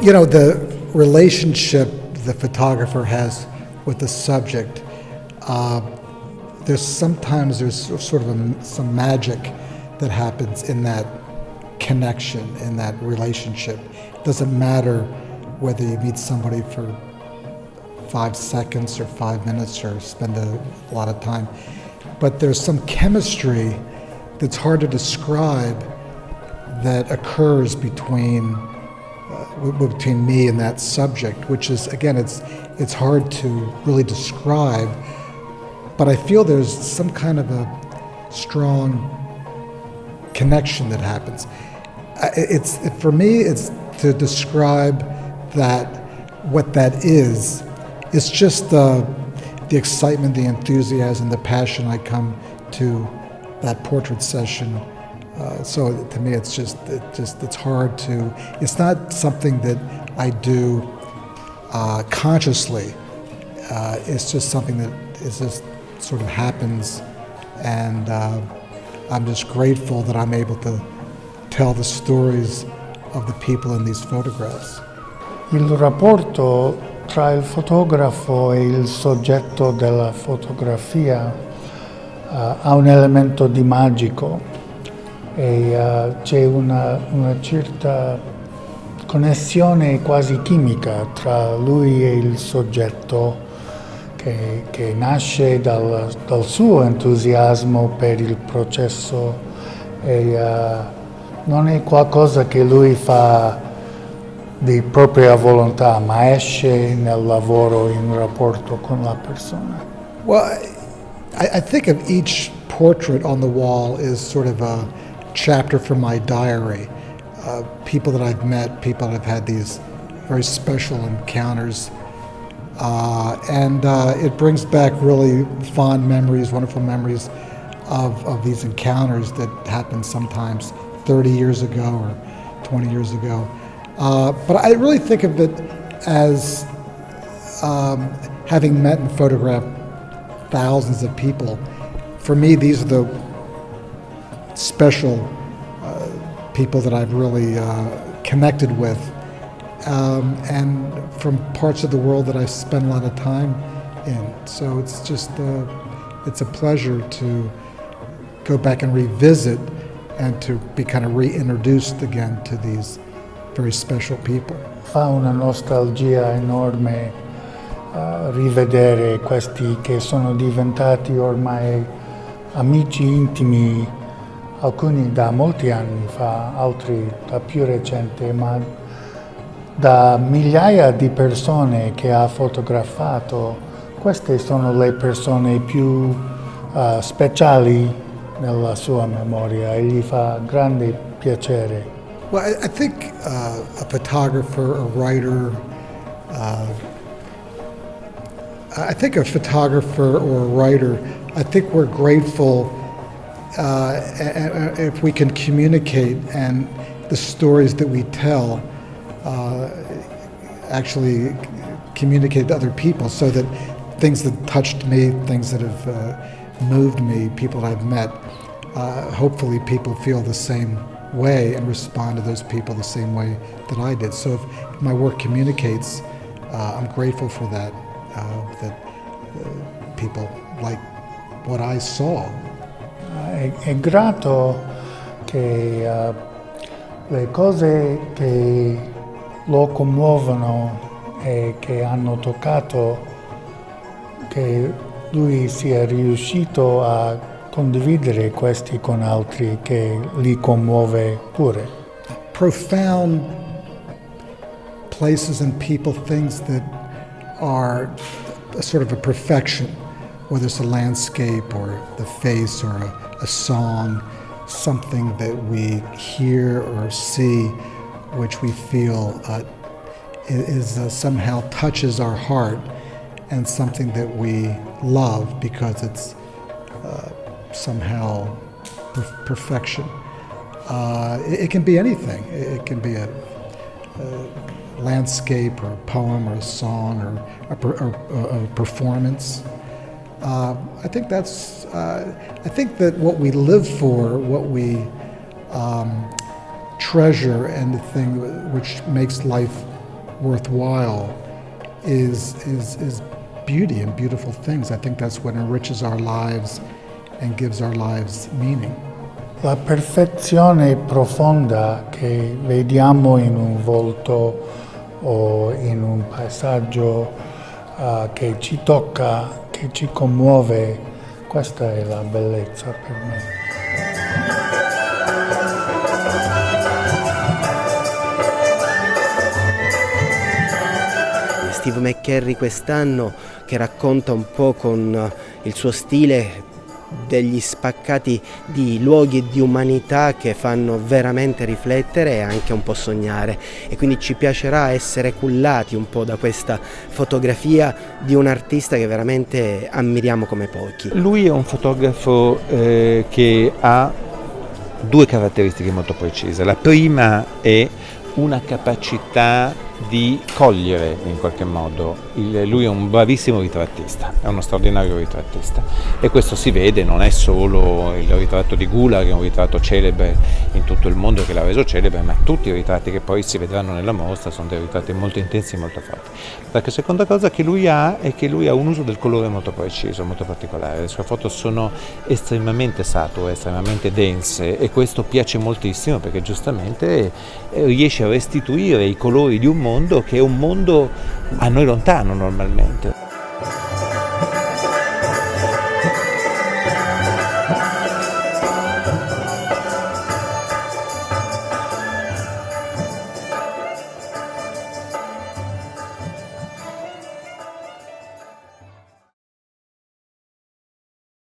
the relationship the photographer has with the subject, there's sort of some magic that happens in that connection, in that relationship. It doesn't matter whether you meet somebody for 5 seconds or 5 minutes or spend a lot of time, but there's some chemistry that's hard to describe that occurs between me and that subject, which is, again, it's hard to really describe, but I feel there's some kind of a strong connection that happens. For me, it's to describe that what that is. It's just the excitement, the enthusiasm, the passion I come to that portrait session. So to me, it's hard to. It's not something that I do consciously. It's just something that is just sort of happens, and I'm just grateful that I'm able to tell the stories of the people in these photographs. Il rapporto tra il fotografo e il soggetto della fotografia ha un elemento di magico e c'è una certa connessione quasi chimica tra lui e il soggetto che nasce dal suo entusiasmo per il processo e non è qualcosa che lui fa di propria volontà, ma esce nel lavoro in rapporto con la persona. Well, I think of each portrait on the wall as sort of a chapter from my diary. People that I've met, people that I've had these very special encounters, and it brings back really fond memories, wonderful memories of these encounters that happened sometimes 30 years ago or 20 years ago. But I really think of it as having met and photographed thousands of people. For me, these are the special people that I've really connected with, and from parts of the world that I spend a lot of time in. So it's just it's a pleasure to go back and revisit and to be kind of reintroduced again to these very special people. Fa una nostalgia enorme rivedere questi che sono diventati ormai amici intimi, alcuni da molti anni fa, altri da più recente, ma da migliaia di persone che ha fotografato. Queste sono le persone più speciali nella sua memoria e gli fa grande piacere. Well, I think a photographer, a writer, I think a photographer or a writer, I think we're grateful if we can communicate and the stories that we tell actually communicate to other people, so that things that touched me, things that have moved me, people that I've met, hopefully people feel the same way and respond to those people the same way that I did. So if my work communicates, I'm grateful for that, that people like what I saw. È grato che le cose che lo commuovono e che hanno toccato, che lui sia riuscito a condividere questi con altri, che li commuove pure. Profound places and people, things that are a sort of a perfection, whether it's a landscape or the face or a song, something that we hear or see which we feel somehow touches our heart, and something that we love because it's somehow perfection. It can be anything. It can be a landscape or a poem or a song or a performance. I think that what we live for, what we treasure, and the thing which makes life worthwhile is beauty and beautiful things. I think that's what enriches our lives and gives our lives meaning. La perfezione profonda che vediamo in un volto o in un paesaggio che ci tocca, che ci commuove, questa è la bellezza per me. Steve McCURRY quest'anno, che racconta un po' con il suo stile degli spaccati di luoghi e di umanità che fanno veramente riflettere e anche un po' sognare, e quindi ci piacerà essere cullati un po' da questa fotografia di un artista che veramente ammiriamo come pochi. Lui è un fotografo che ha due caratteristiche molto precise. La prima è una capacità di cogliere in qualche modo. Lui è un bravissimo ritrattista, è uno straordinario ritrattista, e questo si vede, non è solo il ritratto di Gula, che è un ritratto celebre in tutto il mondo, che l'ha reso celebre, ma tutti i ritratti che poi si vedranno nella mostra sono dei ritratti molto intensi e molto forti. La seconda cosa che lui ha è che lui ha un uso del colore molto preciso, molto particolare. Le sue foto sono estremamente sature, estremamente dense, e questo piace moltissimo perché giustamente riesce a restituire i colori di un mondo che è un mondo a noi lontano normalmente.